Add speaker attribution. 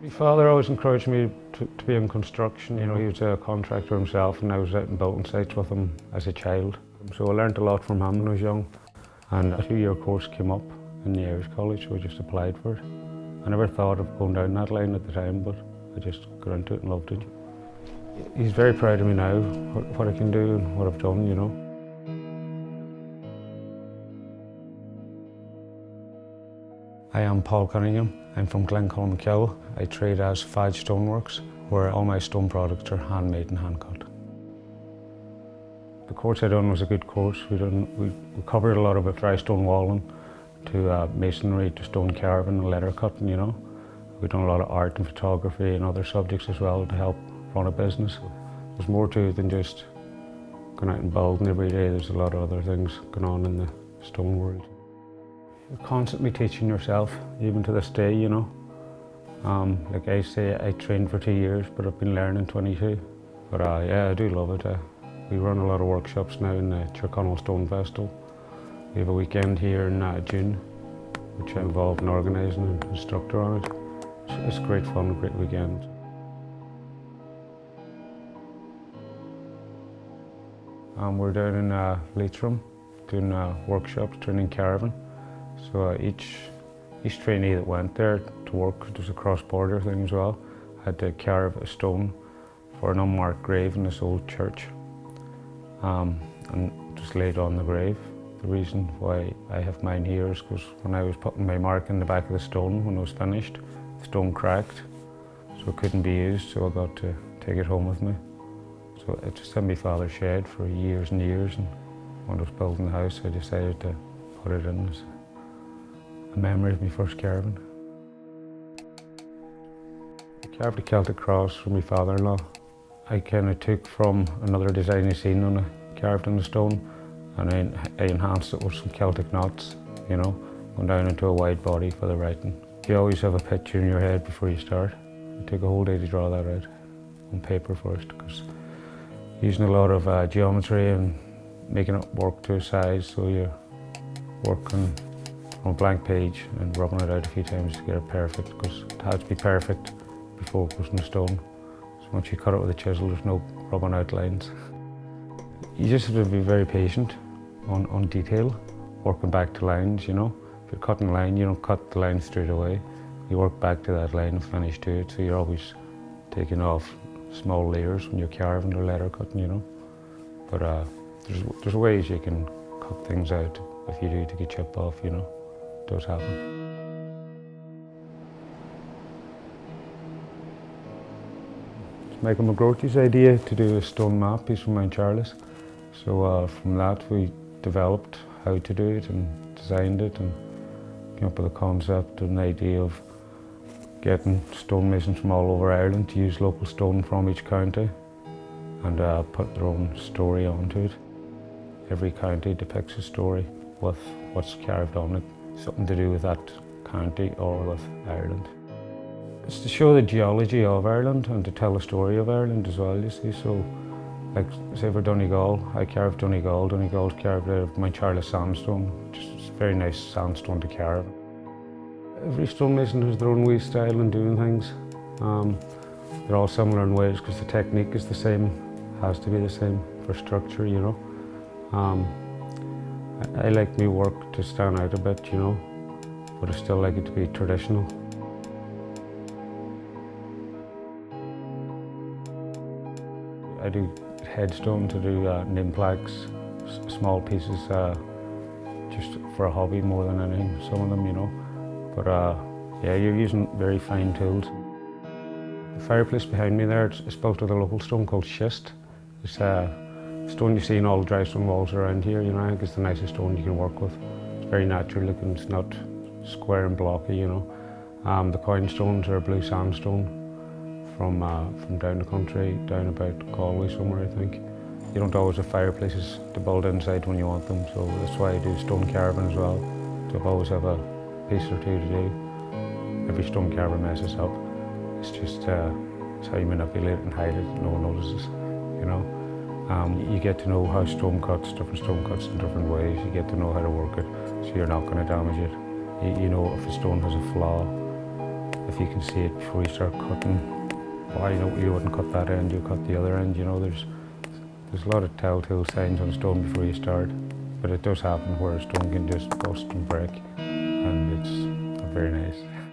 Speaker 1: My father always encouraged me to be in construction. You know, he was a contractor himself, and I was out in building sites with him as a child. So I learned a lot from him when I was young. And a 2-year course came up in the Irish College, so I just applied for it. I never thought of going down that line at the time, but I just got into it and loved it. He's very proud of me now, what I can do and what I've done, you know. I am Paul Cunningham. I'm from Glencolmcille. I trade as Phaid Stoneworx, where all my stone products are handmade and hand cut. The course I done was a good course. We covered a lot of it, dry stone walling to masonry to stone carving and leather cutting, you know. We've done a lot of art and photography and other subjects as well to help run a business. There's more to it than just going out and building every day. There's a lot of other things going on in the stone world. You're constantly teaching yourself, even to this day, you know. Like I say, I trained for 2 years, but I've been learning 22. But yeah, I do love it. We run a lot of workshops now in the Cunningham Stone Festival. We have a weekend here in June, which I involve in organising and instructor on it. It's great fun, a great weekend. We're down in Leitrim doing workshops, training carving. So each trainee that went there to work, it was a cross-border thing as well, had to carve a stone for an unmarked grave in this old church and just laid on the grave. The reason why I have mine here is because when I was putting my mark in the back of the stone when it was finished, the stone cracked, so it couldn't be used, so I got to take it home with me. So it just in my father's shed for years and years, and when I was building the house I decided to put it in as a memory of my first carving. I carved a Celtic cross for my father-in-law. I kind of took from another design I seen on a carved in the stone, and I enhanced it with some Celtic knots, you know, going down into a wide body for the writing. You always have a picture in your head before you start. It took a whole day to draw that out on paper first, because using a lot of geometry and making it work to a size, so you're working on a blank page and rubbing it out a few times to get it perfect, because it has to be perfect before it goes in the stone. So once you cut it with a chisel, there's no rubbing out lines. You just have to be very patient on detail, working back to lines, you know. If you're cutting a line, you don't cut the line straight away. You work back to that line and finish to it, so you're always taking off small layers when you're carving or leather cutting, you know. But there's ways you can cut things out if you do to get chip off, you know. It does happen. It's Michael McGrothy's idea to do a stone map. He's from Mount Charles. So from that we developed how to do it and designed it and came up with a concept and an idea of getting stonemasons from all over Ireland to use local stone from each county and put their own story onto it. Every county depicts a story with what's carved on it, something to do with that county or with Ireland. It's to show the geology of Ireland and to tell the story of Ireland as well, you see. So, like, say for Donegal, I carved Donegal. Donegal's carved out of Mount Charles sandstone, which is a very nice sandstone to carve. Every stonemason has their own way style in doing things. They're all similar in ways because the technique is the same, has to be the same for structure, you know. I like my work to stand out a bit, you know, but I still like it to be traditional. I do headstone to do name plaques, small pieces, just for a hobby more than anything, some of them, you know. But yeah, you're using very fine tools. The fireplace behind me there, it's built with a local stone called schist. It's a stone you see in all the dry stone walls around here, you know. I think it's the nicest stone you can work with. It's very natural looking, it's not square and blocky, you know. The coin stones are blue sandstone from down the country, down about Galway somewhere, I think. You don't always have fireplaces to build inside when you want them, so that's why I do stone carving as well. So I always have a piece or two to do. Every stone carver messes up. It's just it's how you manipulate it and hide it, no one notices, you know. You get to know how stone cuts, different stone cuts in different ways. You get to know how to work it, so you're not going to damage it. You know if a stone has a flaw, if you can see it before you start cutting, why you wouldn't cut that end, you cut the other end. You know, there's a lot of telltale signs on stone before you start, but it does happen where a stone can just bust and break, and it's not very nice.